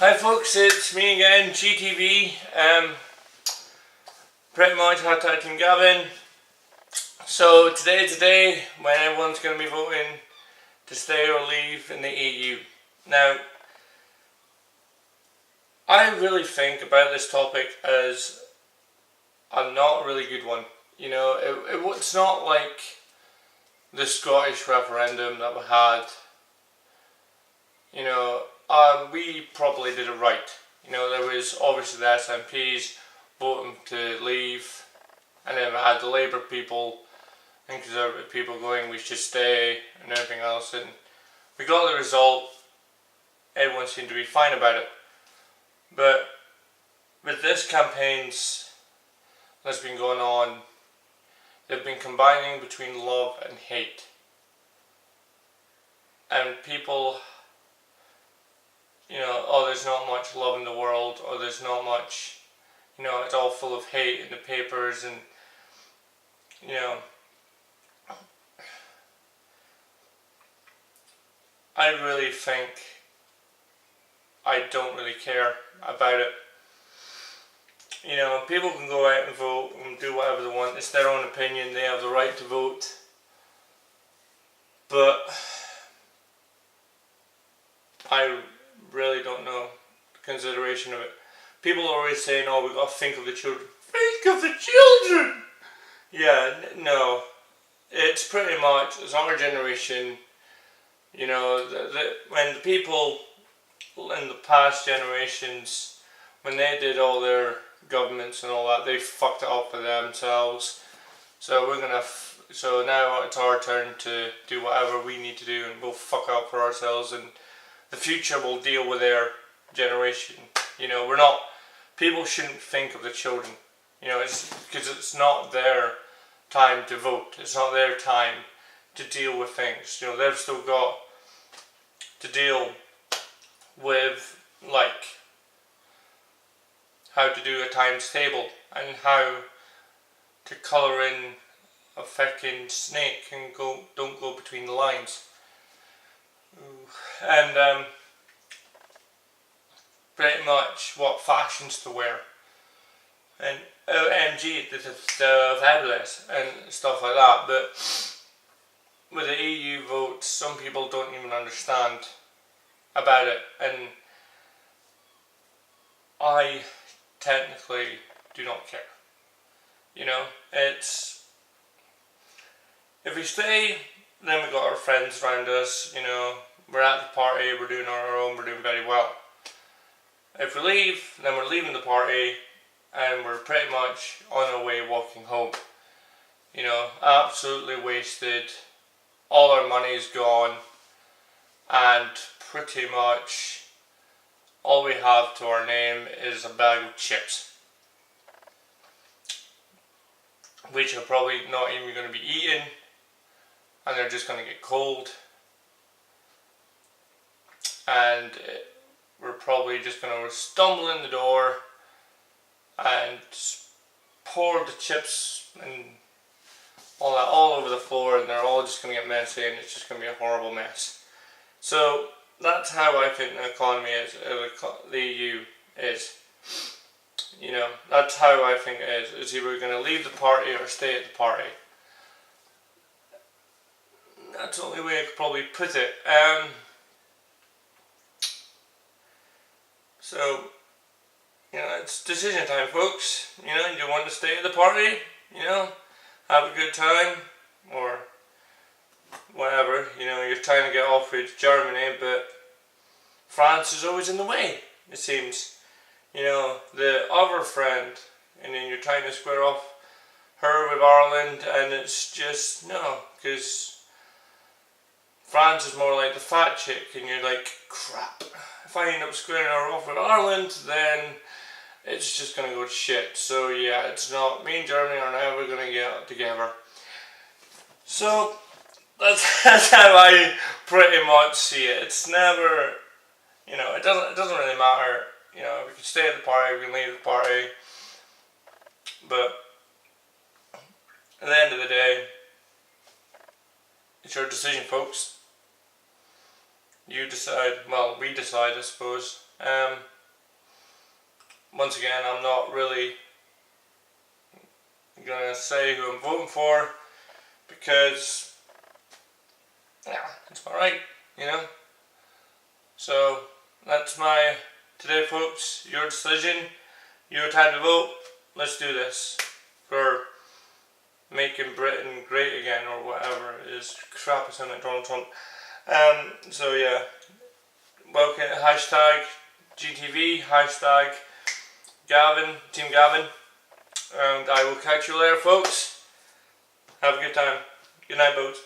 Hi folks, it's me again, GTV. Pretty much # Team Gavin. So today's the day when everyone's going to be voting to stay or leave in the EU. Now, I really think about this topic as a not really good one. You know, it's not like the Scottish referendum that we had. You know, we probably did it right. You know, there was obviously the SNPs voting to leave, and then we had the Labour people and Conservative people going we should stay and everything else, and we got the result. Everyone seemed to be fine about it. But with this campaigns that's been going on, they've been combining between love and hate. And people, you know, oh, there's not much love in the world, or there's not much, you know, it's all full of hate in the papers, and, you know, I really think I don't really care about it. You know, people can go out and vote and do whatever they want. It's their own opinion. They have the right to vote. But I really don't know the consideration of it. People are always saying, oh, we've got to think of the children. Think of the children! Yeah, no. It's pretty much, it's our generation. You know, when the people in the past generations, when they did all their governments and all that, they fucked it up for themselves. So so now it's our turn to do whatever we need to do, and we'll fuck up for ourselves, and the future will deal with their generation. You know, people shouldn't think of the children. You know, because it's not their time to vote. It's not their time to deal with things. You know, they've still got to deal with, like, how to do a times table and how to colour in a fucking snake and don't go between the lines. And pretty much what fashions to wear, and OMG, this is so fabulous and stuff like that. But with the EU vote, some people don't even understand about it, and I technically do not care. You know, it's, if we stay, then we got our friends around us. You know, we're at the party, we're doing our own, we're doing very well. If we leave, then we're leaving the party, and we're pretty much on our way walking home. You know, absolutely wasted. All our money is gone, and pretty much all we have to our name is a bag of chips, which are probably not even going to be eaten, and they're just going to get cold, and we're probably just going to stumble in the door and pour the chips and all that all over the floor, and they're all just going to get messy, and it's just going to be a horrible mess. So that's how I think the economy is, the EU is. You know, that's how I think it is. It's either going to leave the party or stay at the party. That's the only way I could probably put it. So, you know, it's decision time, folks. You know, you want to stay at the party, you know, have a good time, or whatever. You know, you're trying to get off with Germany, but France is always in the way, it seems. You know, the other friend, and then you're trying to square off her with Ireland, and it's just, no, because France is more like the fat chick, and you're like, crap, if I end up squaring her off with Ireland, then it's just going to go to shit. So yeah, it's not, me and Germany are never going to get together. So that's how I pretty much see it. It's never, you know, it doesn't really matter. You know, we can stay at the party, we can leave the party, but at the end of the day, it's your decision, folks. You decide, well, we decide, I suppose. Once again, I'm not really gonna say who I'm voting for because it's alright, you know. So that's my today, folks. Your decision, your time to vote. Let's do this for making Britain great again, or whatever it is crap is in it, Donald Trump. So yeah, welcome, hashtag GTV, hashtag Gavin, Team Gavin, and I will catch you later, folks. Have a good time. Good night, folks.